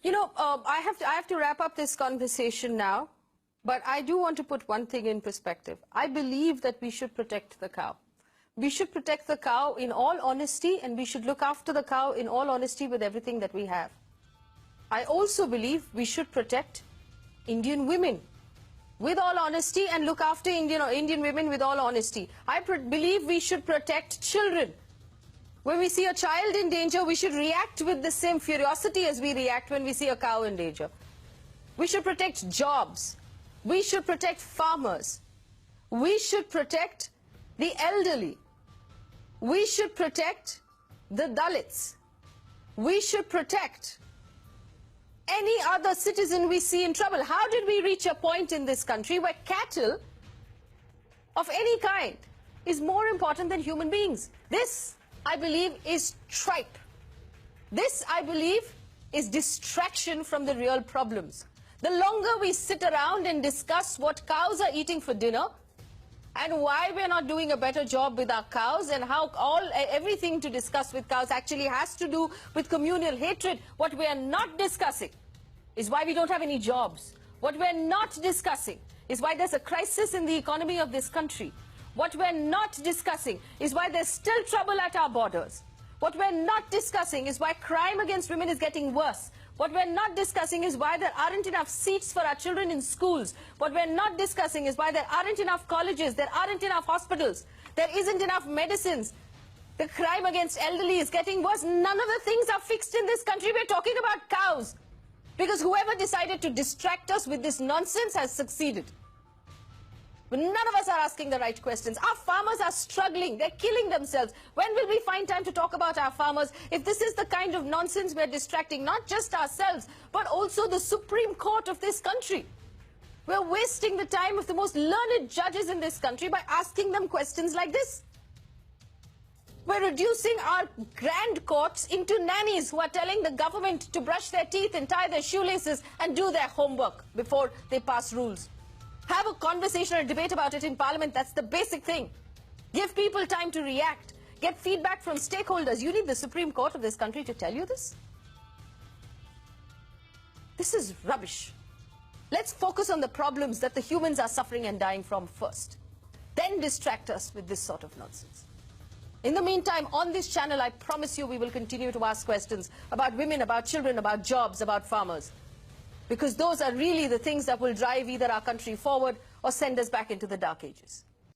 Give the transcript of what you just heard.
I have to wrap up this conversation now, but I do want to put one thing in perspective. I believe that we should protect the cow. We should protect the cow in all honesty, and we should look after the cow in all honesty with everything that we have. I also believe we should protect Indian women with all honesty and look after Indian women with all honesty. I believe we should protect children. When we see a child in danger, we should react with the same ferocity as we react when we see a cow in danger. We should protect jobs. We should protect farmers. We should protect the elderly. We should protect the Dalits. We should protect any other citizen we see in trouble. How did we reach a point in this country where cattle of any kind is more important than human beings? This, I believe, is tripe. This, I believe, is distraction from the real problems. The longer we sit around and discuss what cows are eating for dinner and why we're not doing a better job with our cows and how everything to discuss with cows actually has to do with communal hatred, what we're not discussing is why we don't have any jobs. What we're not discussing is why there's a crisis in the economy of this country. What we're not discussing is why there's still trouble at our borders. What we're not discussing is why crime against women is getting worse. What we're not discussing is why there aren't enough seats for our children in schools. What we're not discussing is why there aren't enough colleges, there aren't enough hospitals, there isn't enough medicines. The crime against elderly is getting worse. None of the things are fixed in this country. We're talking about cows. Because whoever decided to distract us with this nonsense has succeeded. But none of us are asking the right questions. Our farmers are struggling. They're killing themselves. When will we find time to talk about our farmers if this is the kind of nonsense we're distracting not just ourselves, but also the Supreme Court of this country? We're wasting the time of the most learned judges in this country by asking them questions like this. We're reducing our grand courts into nannies who are telling the government to brush their teeth and tie their shoelaces and do their homework before they pass rules. Have a conversation or a debate about it in Parliament. That's the basic thing. Give people time to react. Get feedback from stakeholders. You need the Supreme Court of this country to tell you this? This is rubbish. Let's focus on the problems that the humans are suffering and dying from first. Then distract us with this sort of nonsense. In the meantime, on this channel, I promise you we will continue to ask questions about women, about children, about jobs, about farmers. Because those are really the things that will drive either our country forward or send us back into the dark ages.